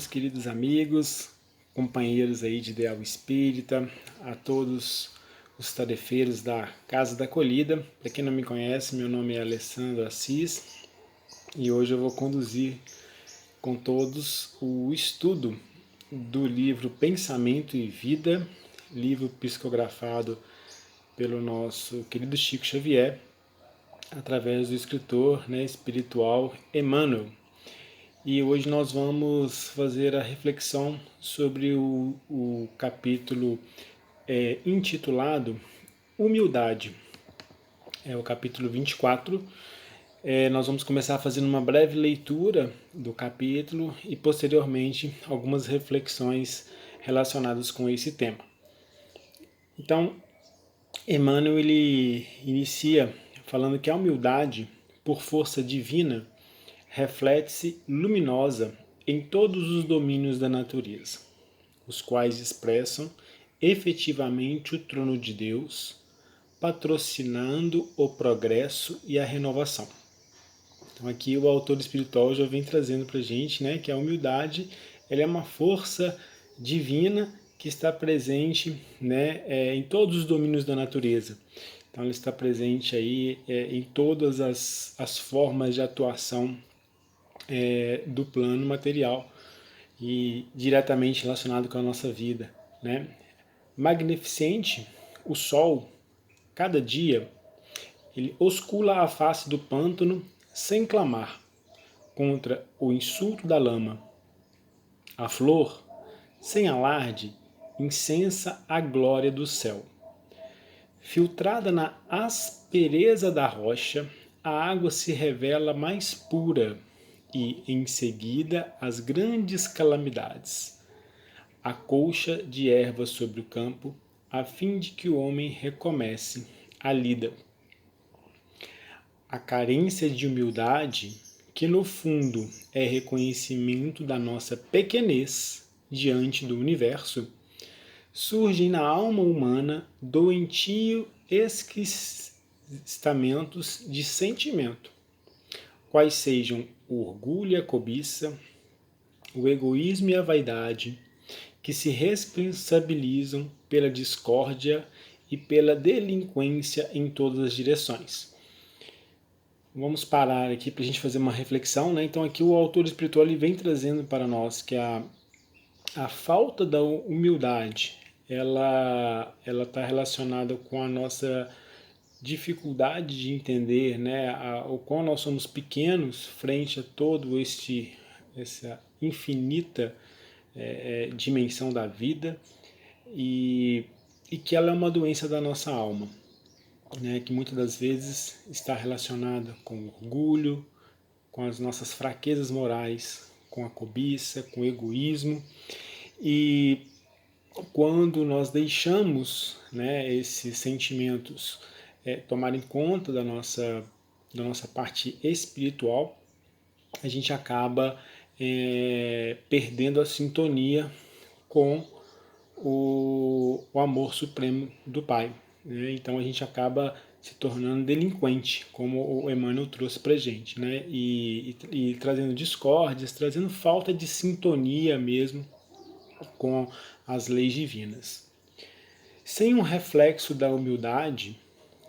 meus queridos amigos, companheiros aí de Ideal Espírita, a todos os tarefeiros da Casa da Acolhida. Para quem não me conhece, meu nome é Alessandro Assis e hoje eu vou conduzir com todos o estudo do livro Pensamento e Vida, livro psicografado pelo nosso querido Chico Xavier, através do escritor espiritual Emmanuel. E hoje nós vamos fazer a reflexão sobre o capítulo intitulado Humildade. É o capítulo 24. Nós vamos começar fazendo uma breve leitura do capítulo e posteriormente algumas reflexões relacionadas com esse tema. Então, Emmanuel ele inicia falando que a humildade, por força divina, reflete-se luminosa em todos os domínios da natureza, os quais expressam efetivamente o trono de Deus, patrocinando o progresso e a renovação. Então aqui o autor espiritual já vem trazendo para a gente, que a humildade ela é uma força divina que está presente em todos os domínios da natureza. Então ela está presente aí em todas as formas de atuação do plano material e diretamente relacionado com a nossa vida. Magnificente, o sol, cada dia, ele oscula a face do pântano sem clamar contra o insulto da lama. A flor, sem alarde, incensa a glória do céu. Filtrada na aspereza da rocha, a água se revela mais pura e, em seguida, as grandes calamidades. A colcha de ervas sobre o campo, a fim de que o homem recomece a lida. A carência de humildade, que no fundo é reconhecimento da nossa pequenez diante do universo, surge na alma humana doentio esquistamentos de sentimento, quais sejam o orgulho e a cobiça, o egoísmo e a vaidade, que se responsabilizam pela discórdia e pela delinquência em todas as direções. Vamos parar aqui para a gente fazer uma reflexão. Então aqui o autor espiritual ele vem trazendo para nós que a falta da humildade ela está relacionada com a nossa dificuldade de entender o quão nós somos pequenos frente a todo essa infinita dimensão da vida e que ela é uma doença da nossa alma, que muitas das vezes está relacionada com o orgulho, com as nossas fraquezas morais, com a cobiça, com o egoísmo. E quando nós deixamos esses sentimentos tomarem conta da nossa parte espiritual, a gente acaba perdendo a sintonia com o amor supremo do Pai. Então a gente acaba se tornando delinquente, como o Emmanuel trouxe para a gente, e trazendo discórdias, trazendo falta de sintonia mesmo com as leis divinas. Sem um reflexo da humildade,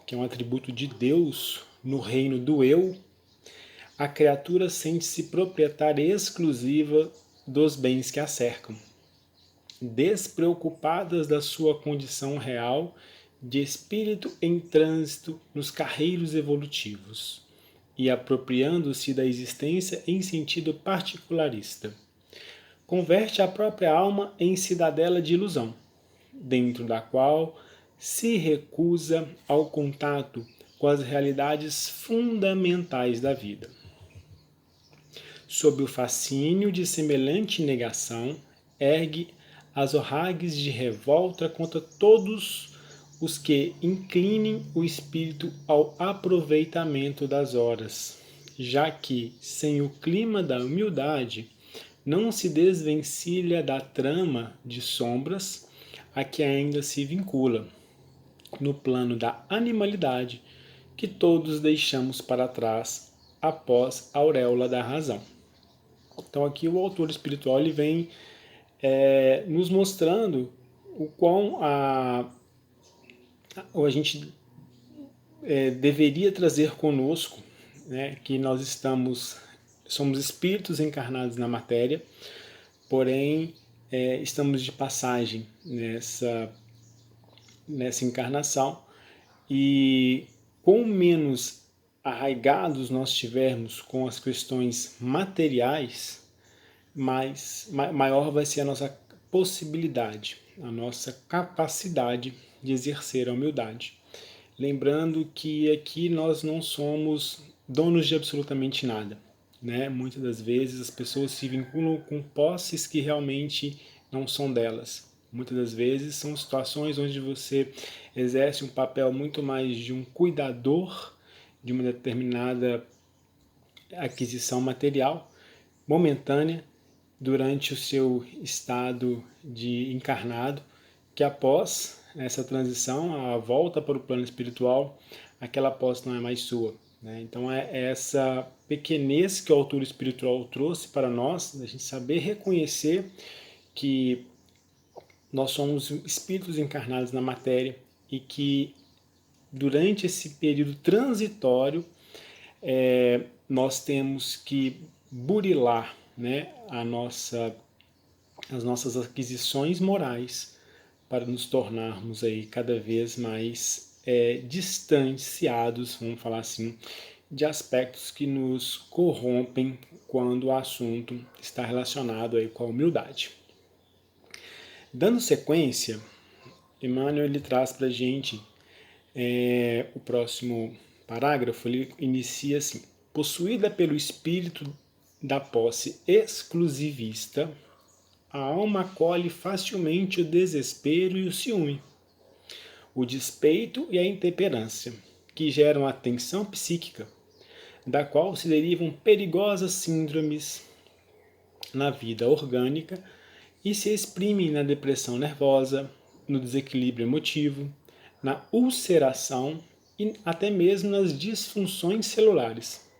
que é um atributo de Deus no reino do eu, a criatura sente-se proprietária exclusiva dos bens que a cercam, despreocupadas da sua condição real de espírito em trânsito nos carreiros evolutivos e apropriando-se da existência em sentido particularista. Converte a própria alma em cidadela de ilusão, dentro da qual se recusa ao contato com as realidades fundamentais da vida. Sob o fascínio de semelhante negação, ergue as orragues de revolta contra todos os que inclinem o espírito ao aproveitamento das horas, já que, sem o clima da humildade, não se desvencilha da trama de sombras a que ainda se vincula, no plano da animalidade que todos deixamos para trás após a auréola da razão. Então aqui o autor espiritual ele vem nos mostrando o quão a gente deveria trazer conosco, né, que nós somos espíritos encarnados na matéria, porém estamos de passagem nessa encarnação, e quanto menos arraigados nós estivermos com as questões materiais, maior vai ser a nossa possibilidade, a nossa capacidade de exercer a humildade. Lembrando que aqui nós não somos donos de absolutamente nada, né? Muitas das vezes as pessoas se vinculam com posses que realmente não são delas. Muitas das vezes são situações onde você exerce um papel muito mais de um cuidador de uma determinada aquisição material momentânea durante o seu estado de encarnado, que após essa transição, a volta para o plano espiritual, aquela posse não é mais sua. Né? Então é essa pequenez que o autor espiritual trouxe para nós, a gente saber reconhecer que nós somos espíritos encarnados na matéria e que durante esse período transitório nós temos que burilar, né, as nossas aquisições morais para nos tornarmos aí cada vez mais distanciados, vamos falar assim, de aspectos que nos corrompem quando o assunto está relacionado aí com a humildade. Dando sequência, Emmanuel ele traz para a gente o próximo parágrafo, ele inicia assim: possuída pelo espírito da posse exclusivista, a alma acolhe facilmente o desespero e o ciúme, o despeito e a intemperância, que geram a tensão psíquica, da qual se derivam perigosas síndromes na vida orgânica e se exprimem na depressão nervosa, no desequilíbrio emotivo, na ulceração e até mesmo nas disfunções celulares.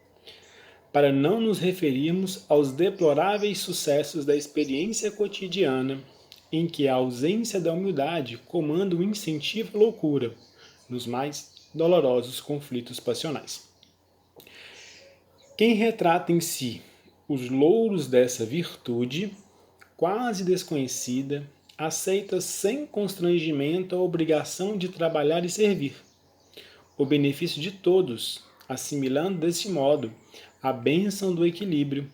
Para não nos referirmos aos deploráveis sucessos da experiência cotidiana, em que a ausência da humildade comanda o incentivo à loucura, nos mais dolorosos conflitos passionais. Quem retrata em si os louros dessa virtude, quase desconhecida, aceita sem constrangimento a obrigação de trabalhar e servir, o benefício de todos, assimilando desse modo a bênção do equilíbrio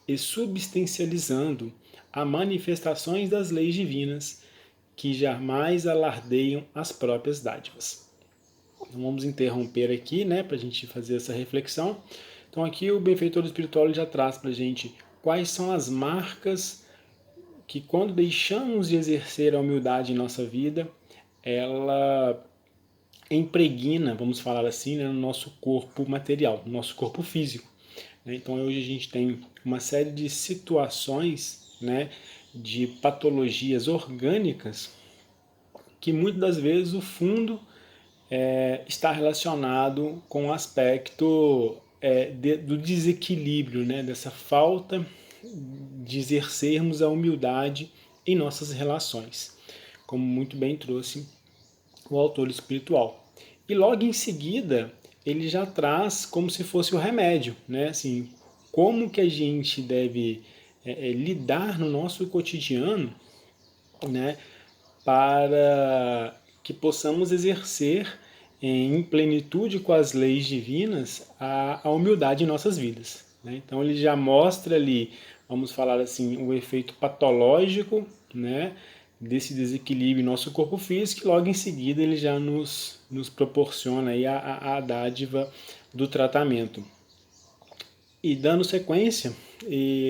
e substancializando as manifestações das leis divinas que jamais alardeiam as próprias dádivas. Então vamos interromper aqui, né, para a gente fazer essa reflexão. Então aqui o benfeitor espiritual já traz para a gente quais são as marcas que quando deixamos de exercer a humildade em nossa vida, ela impregna, vamos falar assim, né, no nosso corpo material, no nosso corpo físico. Então hoje a gente tem uma série de situações, né, de patologias orgânicas que muitas das vezes o fundo está relacionado com o aspecto do desequilíbrio, né, dessa falta de exercermos a humildade em nossas relações, como muito bem trouxe o autor espiritual. E logo em seguida ele já traz como se fosse o remédio, né? Assim, como que a gente deve lidar no nosso cotidiano, né, para que possamos exercer em plenitude com as leis divinas a humildade em nossas vidas. Né? Então ele já mostra ali, vamos falar assim, o efeito patológico, né, desse desequilíbrio em nosso corpo físico, e logo em seguida ele já nos proporciona aí a dádiva do tratamento. E dando sequência,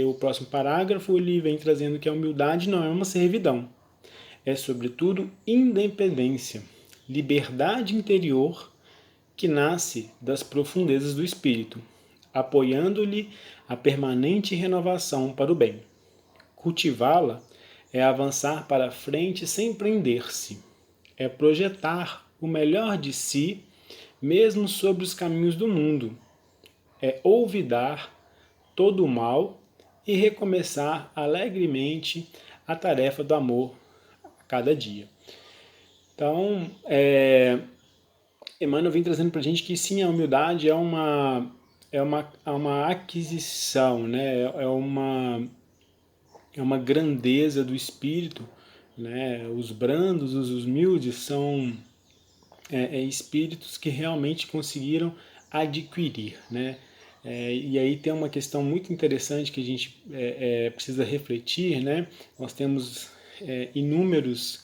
o próximo parágrafo ele vem trazendo que a humildade não é uma servidão, é sobretudo independência, liberdade interior que nasce das profundezas do espírito, apoiando-lhe a permanente renovação para o bem. Cultivá-la é avançar para a frente sem prender-se, é projetar o melhor de si, mesmo sobre os caminhos do mundo, é olvidar todo o mal e recomeçar alegremente a tarefa do amor a cada dia. Então, Emmanuel vem trazendo para a gente que sim, a humildade é uma aquisição, né? É uma grandeza do espírito, né? Os brandos, os humildes são espíritos que realmente conseguiram adquirir, né? E aí tem uma questão muito interessante que a gente precisa refletir, né? Nós temos inúmeros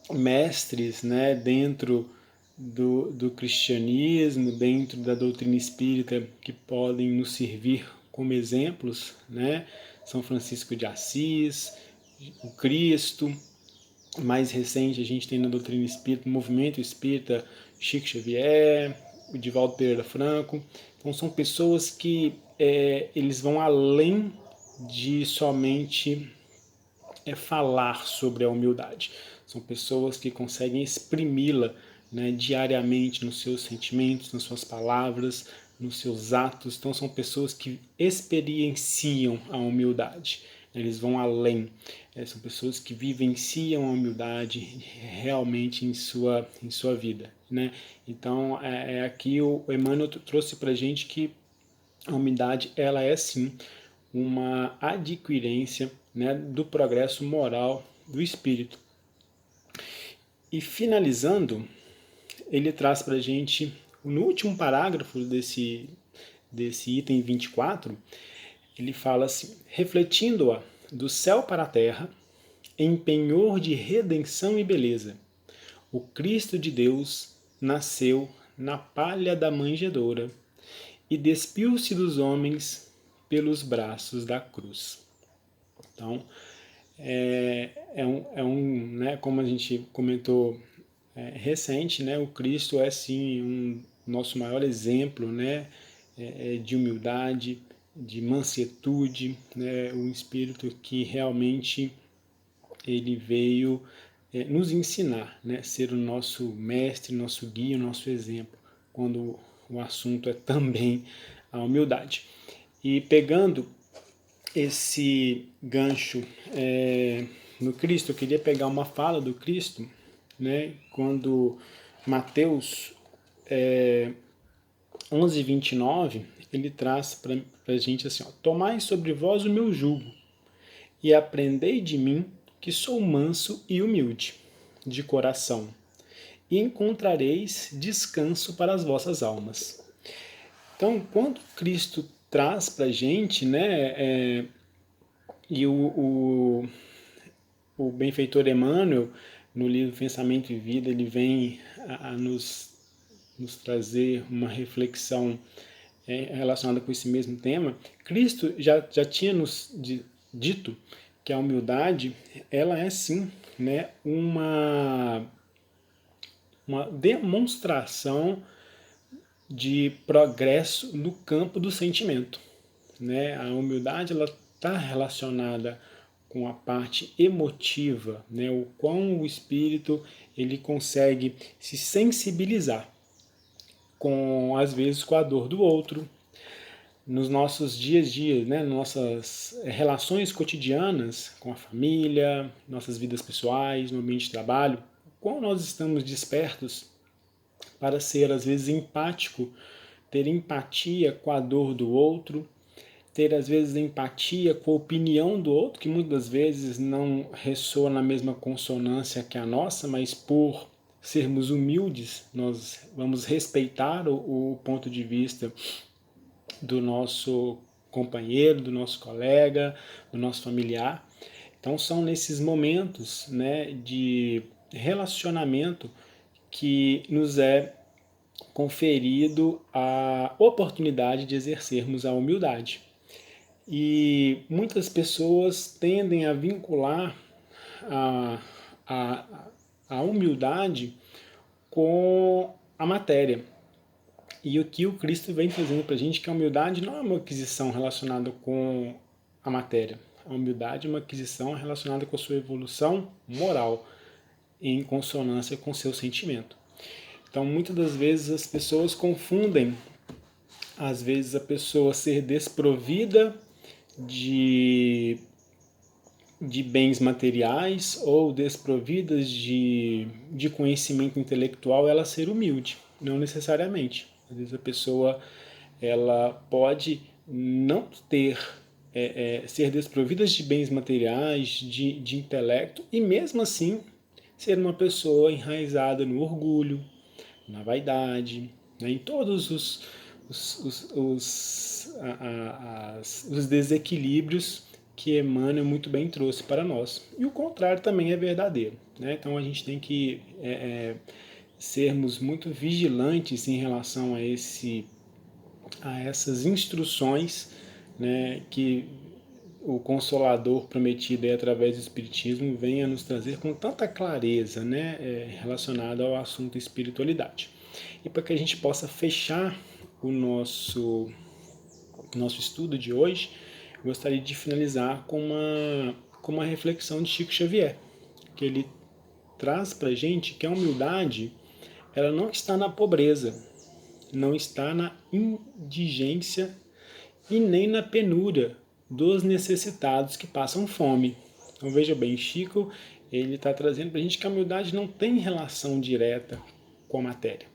mestres, né, dentro do cristianismo, dentro da doutrina espírita, que podem nos servir como exemplos, né? São Francisco de Assis, o Cristo. Mais recente a gente tem na doutrina espírita, o movimento espírita, Chico Xavier, o Divaldo Pereira Franco. Então são pessoas que eles vão além de somente falar sobre a humildade. São pessoas que conseguem exprimi-la, né, diariamente nos seus sentimentos, nas suas palavras, nos seus atos. Então são pessoas que experienciam a humildade. Eles vão além. São pessoas que vivenciam a humildade realmente em sua vida, né? Então, aqui o Emmanuel trouxe para a gente que a humildade, ela é sim uma adquirência, né, do progresso moral do espírito. E finalizando, ele traz para a gente, no último parágrafo desse item 24, ele fala assim: refletindo-a do céu para a terra, em penhor de redenção e beleza, o Cristo de Deus nasceu na palha da manjedoura e despiu-se dos homens pelos braços da cruz. Então, né, como a gente comentou recente, né, o Cristo é sim um nosso maior exemplo, né, de humildade, de mansetude, né, um espírito que realmente ele veio nos ensinar, né, ser o nosso mestre, nosso guia, nosso exemplo, quando o assunto é também a humildade. E pegando esse gancho no Cristo, eu queria pegar uma fala do Cristo, né, quando Mateus 11:29, ele traz para a gente assim: ó, tomai sobre vós o meu jugo e aprendei de mim, que sou manso e humilde de coração, e encontrareis descanso para as vossas almas. Então, quando Cristo traz para a gente, né, e o benfeitor Emmanuel, no livro Pensamento e Vida, ele vem a nos trazer uma reflexão relacionada com esse mesmo tema. Cristo já tinha nos dito que a humildade, ela é sim, né, uma demonstração de progresso no campo do sentimento, né? A humildade, ela está relacionada com a parte emotiva, né? O quão o espírito ele consegue se sensibilizar com, às vezes, com a dor do outro, nos nossos dias a dia, né, nossas relações cotidianas com a família, nossas vidas pessoais, no ambiente de trabalho, como nós estamos despertos para ser, às vezes, empático, ter empatia com a dor do outro, ter, às vezes, empatia com a opinião do outro, que muitas vezes não ressoa na mesma consonância que a nossa, mas por sermos humildes, nós vamos respeitar o ponto de vista do nosso companheiro, do nosso colega, do nosso familiar. Então são nesses momentos, né, de relacionamento que nos é conferido a oportunidade de exercermos a humildade. E muitas pessoas tendem a vincular a, a, a humildade com a matéria. E o que o Cristo vem trazendo para a gente, que a humildade não é uma aquisição relacionada com a matéria. A humildade é uma aquisição relacionada com a sua evolução moral, em consonância com o seu sentimento. Então, muitas das vezes as pessoas confundem às vezes a pessoa ser desprovida de bens materiais ou desprovidas de conhecimento intelectual, ela ser humilde, não necessariamente. Às vezes a pessoa ela pode não ter, ser desprovida de bens materiais, de intelecto, e mesmo assim ser uma pessoa enraizada no orgulho, na vaidade, né, em todos os desequilíbrios que Emmanuel muito bem trouxe para nós. E o contrário também é verdadeiro. Né? Então a gente tem que sermos muito vigilantes em relação a essas instruções, né, que o Consolador prometido aí, através do Espiritismo, venha nos trazer com tanta clareza, né, relacionada ao assunto espiritualidade. E para que a gente possa fechar o nosso estudo de hoje, eu gostaria de finalizar com uma reflexão de Chico Xavier, que ele traz para a gente que a humildade ela não está na pobreza, não está na indigência e nem na penúria dos necessitados que passam fome. Então veja bem, Chico ele está trazendo para a gente que a humildade não tem relação direta com a matéria.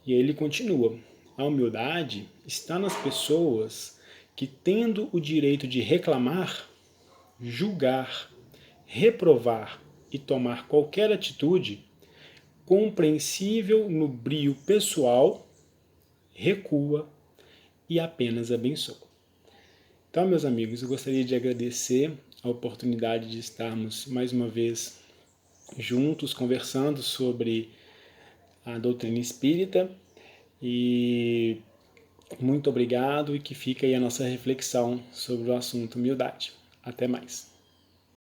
E aí ele continua: a humildade está nas pessoas que, tendo o direito de reclamar, julgar, reprovar e tomar qualquer atitude compreensível no brio pessoal, recua e apenas abençoa. Então, meus amigos, eu gostaria de agradecer a oportunidade de estarmos mais uma vez juntos conversando sobre a doutrina espírita e muito obrigado e que fica aí a nossa reflexão sobre o assunto humildade. Até mais.